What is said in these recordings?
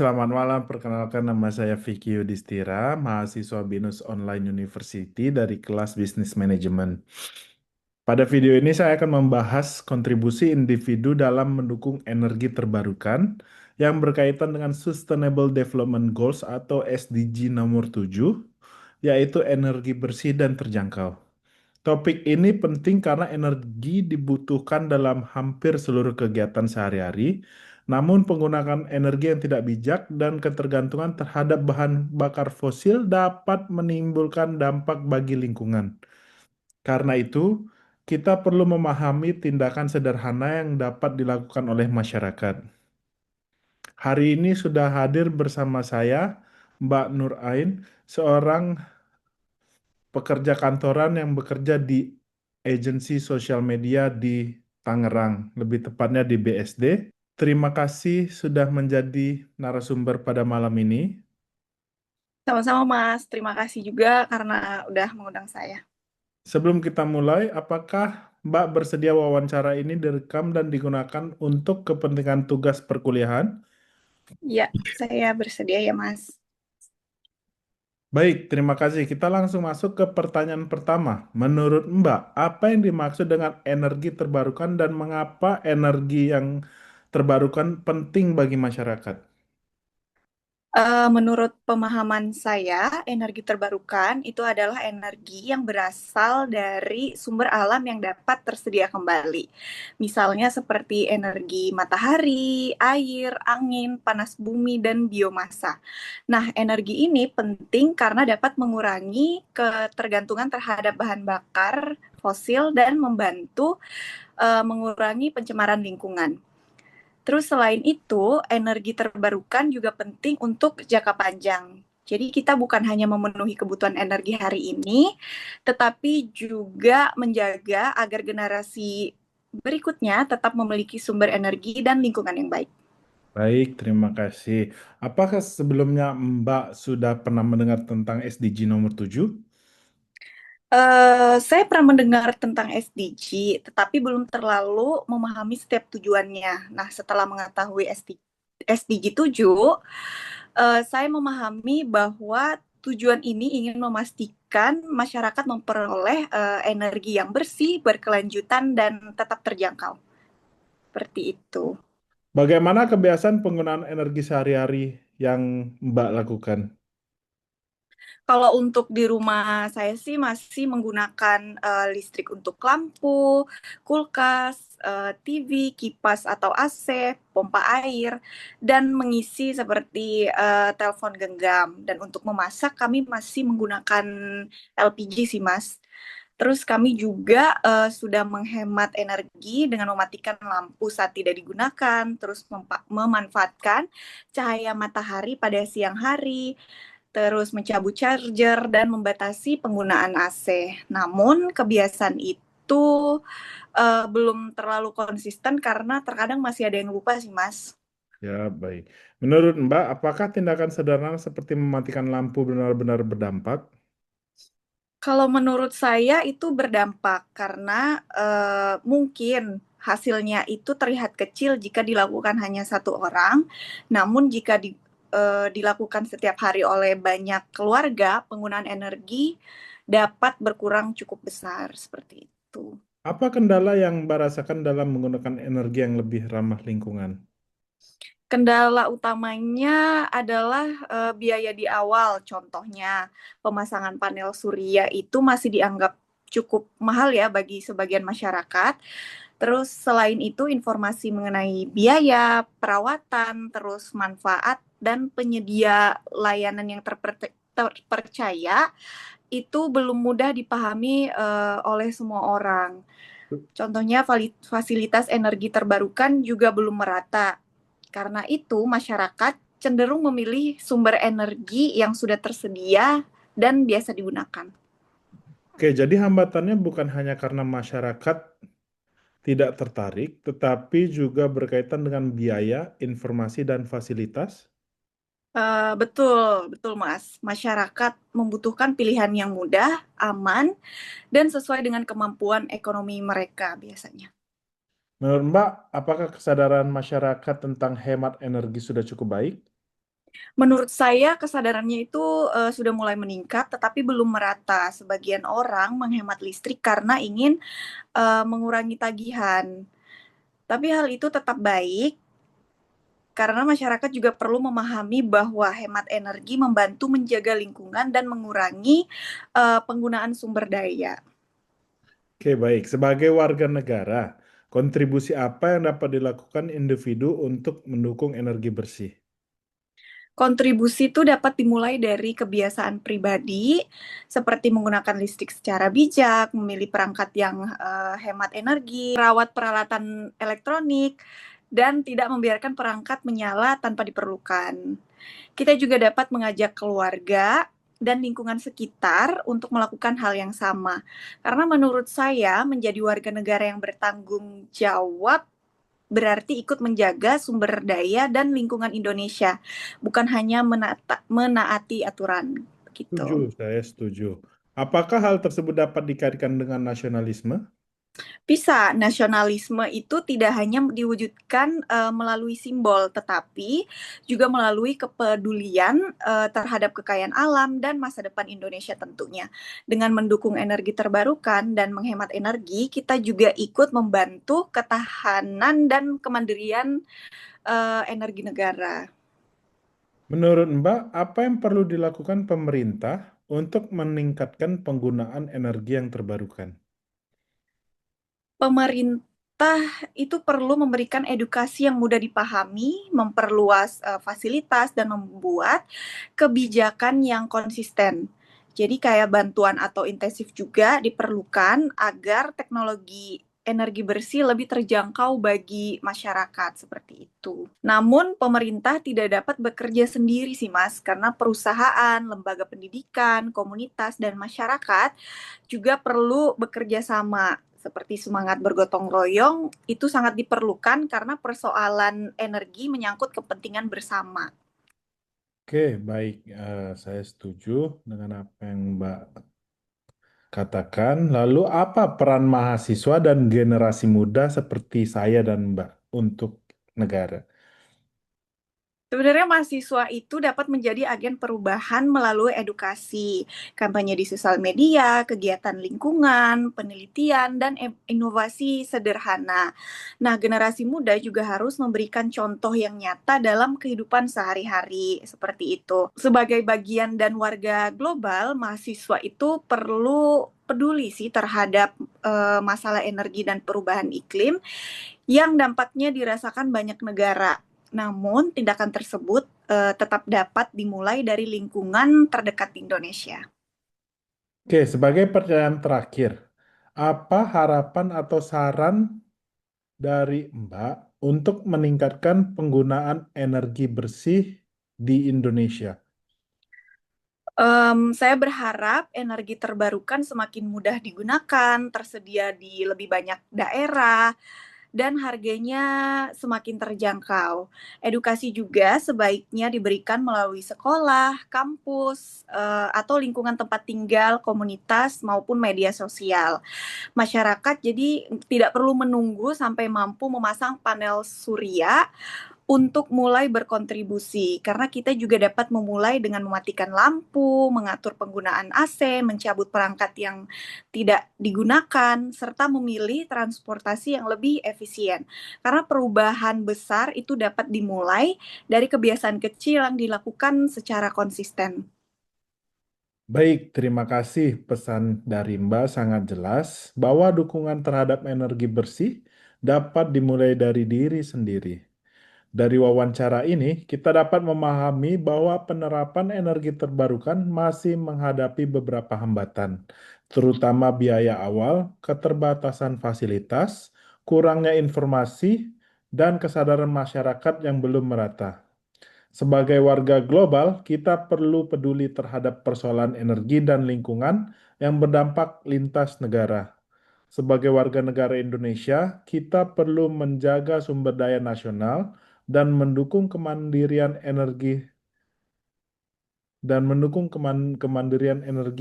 Selamat malam, perkenalkan nama saya Vicky Yudhistira, mahasiswa BINUS Online University dari kelas Business Management. Pada video ini saya akan membahas kontribusi individu dalam mendukung energi terbarukan yang berkaitan dengan Sustainable Development Goals atau SDG nomor 7, yaitu energi bersih dan terjangkau. Topik ini penting karena energi dibutuhkan dalam hampir seluruh kegiatan sehari-hari, namun penggunaan energi yang tidak bijak dan ketergantungan terhadap bahan bakar fosil dapat menimbulkan dampak bagi lingkungan. Karena itu, kita perlu memahami tindakan sederhana yang dapat dilakukan oleh masyarakat. Hari ini sudah hadir bersama saya, Mbak Nur Ain, seorang pekerja kantoran yang bekerja di agensi sosial media di Tangerang, lebih tepatnya di BSD. Terima kasih sudah menjadi narasumber pada malam ini. Sama-sama Mas, terima kasih juga karena udah mengundang saya. Sebelum kita mulai, apakah Mbak bersedia wawancara ini direkam dan digunakan untuk kepentingan tugas perkuliahan? Ya, saya bersedia ya Mas. Baik, terima kasih. Kita langsung masuk ke pertanyaan pertama. Menurut Mbak, apa yang dimaksud dengan energi terbarukan dan mengapa energi yang terbarukan penting bagi masyarakat? Menurut pemahaman saya, energi terbarukan itu adalah energi yang berasal dari sumber alam yang dapat tersedia kembali. Misalnya seperti energi matahari, air, angin, panas bumi, dan biomasa. Nah, energi ini penting karena dapat mengurangi ketergantungan terhadap bahan bakar fosil dan membantu mengurangi pencemaran lingkungan. Terus selain itu, energi terbarukan juga penting untuk jangka panjang. Jadi kita bukan hanya memenuhi kebutuhan energi hari ini, tetapi juga menjaga agar generasi berikutnya tetap memiliki sumber energi dan lingkungan yang baik. Baik, terima kasih. Apakah sebelumnya Mbak sudah pernah mendengar tentang SDG nomor 7? Saya pernah mendengar tentang SDG, tetapi belum terlalu memahami setiap tujuannya. Nah, setelah mengetahui SDG 7, saya memahami bahwa tujuan ini ingin memastikan masyarakat memperoleh energi yang bersih, berkelanjutan, dan tetap terjangkau. Seperti itu. Bagaimana kebiasaan penggunaan energi sehari-hari yang Mbak lakukan? Kalau untuk di rumah saya sih masih menggunakan listrik untuk lampu, kulkas, TV, kipas atau AC, pompa air, dan mengisi seperti telepon genggam. Dan untuk memasak kami masih menggunakan LPG sih, Mas. Terus kami juga sudah menghemat energi dengan mematikan lampu saat tidak digunakan, terus memanfaatkan cahaya matahari pada siang hari, terus mencabut charger dan membatasi penggunaan AC. Namun kebiasaan itu belum terlalu konsisten karena terkadang masih ada yang lupa sih, Mas. Ya, baik. Menurut Mbak, apakah tindakan sederhana seperti mematikan lampu benar-benar berdampak? Kalau menurut saya itu berdampak karena mungkin hasilnya itu terlihat kecil jika dilakukan hanya satu orang, namun jika dilakukan setiap hari oleh banyak keluarga, penggunaan energi dapat berkurang cukup besar seperti itu. Apa kendala yang Mbak rasakan dalam menggunakan energi yang lebih ramah lingkungan? Kendala utamanya adalah biaya di awal. Contohnya, pemasangan panel surya itu masih dianggap cukup mahal ya bagi sebagian masyarakat. Terus selain itu informasi mengenai biaya, perawatan, terus manfaat dan penyedia layanan yang terpercaya itu belum mudah dipahami oleh semua orang. Contohnya fasilitas energi terbarukan juga belum merata. Karena itu masyarakat cenderung memilih sumber energi yang sudah tersedia dan biasa digunakan. Oke, jadi hambatannya bukan hanya karena masyarakat tidak tertarik, tetapi juga berkaitan dengan biaya, informasi, dan fasilitas. Betul, betul Mas. Masyarakat membutuhkan pilihan yang mudah, aman, dan sesuai dengan kemampuan ekonomi mereka biasanya. Menurut Mbak, apakah kesadaran masyarakat tentang hemat energi sudah cukup baik? Menurut saya kesadarannya itu sudah mulai meningkat, tetapi belum merata. Sebagian orang menghemat listrik karena ingin mengurangi tagihan. Tapi hal itu tetap baik karena masyarakat juga perlu memahami bahwa hemat energi membantu menjaga lingkungan dan mengurangi penggunaan sumber daya. Oke, baik. Sebagai warga negara, kontribusi apa yang dapat dilakukan individu untuk mendukung energi bersih? Kontribusi itu dapat dimulai dari kebiasaan pribadi, seperti menggunakan listrik secara bijak, memilih perangkat yang hemat energi, merawat peralatan elektronik, dan tidak membiarkan perangkat menyala tanpa diperlukan. Kita juga dapat mengajak keluarga dan lingkungan sekitar untuk melakukan hal yang sama. Karena menurut saya, menjadi warga negara yang bertanggung jawab berarti ikut menjaga sumber daya dan lingkungan Indonesia, bukan hanya menaati aturan gitu. Setuju, saya setuju. Apakah hal tersebut dapat dikaitkan dengan nasionalisme? Bisa, nasionalisme itu tidak hanya diwujudkan melalui simbol, tetapi juga melalui kepedulian terhadap kekayaan alam dan masa depan Indonesia tentunya. Dengan mendukung energi terbarukan dan menghemat energi, kita juga ikut membantu ketahanan dan kemandirian energi negara. Menurut Mbak, apa yang perlu dilakukan pemerintah untuk meningkatkan penggunaan energi yang terbarukan? Pemerintah itu perlu memberikan edukasi yang mudah dipahami, memperluas fasilitas, dan membuat kebijakan yang konsisten. Jadi kayak bantuan atau intensif juga diperlukan agar teknologi energi bersih lebih terjangkau bagi masyarakat seperti itu. Namun pemerintah tidak dapat bekerja sendiri sih Mas, karena perusahaan, lembaga pendidikan, komunitas, dan masyarakat juga perlu bekerja sama. Seperti semangat bergotong royong itu sangat diperlukan karena persoalan energi menyangkut kepentingan bersama. Oke, baik. Saya setuju dengan apa yang Mbak katakan. Lalu, apa peran mahasiswa dan generasi muda seperti saya dan Mbak untuk negara? Sebenarnya mahasiswa itu dapat menjadi agen perubahan melalui edukasi, kampanye di sosial media, kegiatan lingkungan, penelitian, dan inovasi sederhana. Nah, generasi muda juga harus memberikan contoh yang nyata dalam kehidupan sehari-hari, seperti itu. Sebagai bagian dan warga global, mahasiswa itu perlu peduli sih terhadap masalah energi dan perubahan iklim yang dampaknya dirasakan banyak negara. Namun, tindakan tersebut tetap dapat dimulai dari lingkungan terdekat di Indonesia. Oke, sebagai pertanyaan terakhir, apa harapan atau saran dari Mbak untuk meningkatkan penggunaan energi bersih di Indonesia? Saya berharap energi terbarukan semakin mudah digunakan, tersedia di lebih banyak daerah, dan harganya semakin terjangkau. Edukasi juga sebaiknya diberikan melalui sekolah, kampus, atau lingkungan tempat tinggal, komunitas, maupun media sosial. Masyarakat jadi tidak perlu menunggu sampai mampu memasang panel surya untuk mulai berkontribusi, karena kita juga dapat memulai dengan mematikan lampu, mengatur penggunaan AC, mencabut perangkat yang tidak digunakan, serta memilih transportasi yang lebih efisien. Karena perubahan besar itu dapat dimulai dari kebiasaan kecil yang dilakukan secara konsisten. Baik, terima kasih. Pesan dari Mbak sangat jelas bahwa dukungan terhadap energi bersih dapat dimulai dari diri sendiri. Dari wawancara ini, kita dapat memahami bahwa penerapan energi terbarukan masih menghadapi beberapa hambatan, terutama biaya awal, keterbatasan fasilitas, kurangnya informasi, dan kesadaran masyarakat yang belum merata. Sebagai warga global, kita perlu peduli terhadap persoalan energi dan lingkungan yang berdampak lintas negara. Sebagai warga negara Indonesia, kita perlu menjaga sumber daya nasional dan mendukung kemandirian energi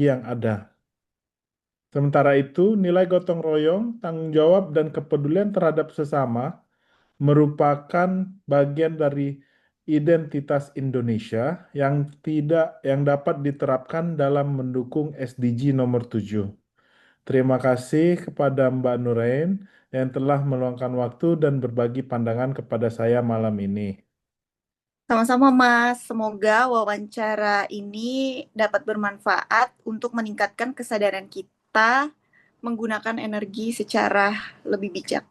yang ada. Sementara itu, nilai gotong royong, tanggung jawab, dan kepedulian terhadap sesama merupakan bagian dari identitas Indonesia yang dapat diterapkan dalam mendukung SDG nomor 7. Terima kasih kepada Mbak Nurain yang telah meluangkan waktu dan berbagi pandangan kepada saya malam ini. Sama-sama, Mas. Semoga wawancara ini dapat bermanfaat untuk meningkatkan kesadaran kita menggunakan energi secara lebih bijak.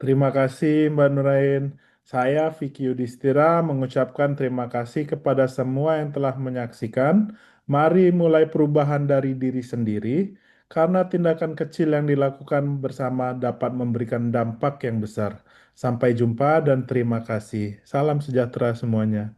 Terima kasih Mbak Nurain. Saya Vicky Yudhistira mengucapkan terima kasih kepada semua yang telah menyaksikan. Mari mulai perubahan dari diri sendiri, karena tindakan kecil yang dilakukan bersama dapat memberikan dampak yang besar. Sampai jumpa dan terima kasih. Salam sejahtera semuanya.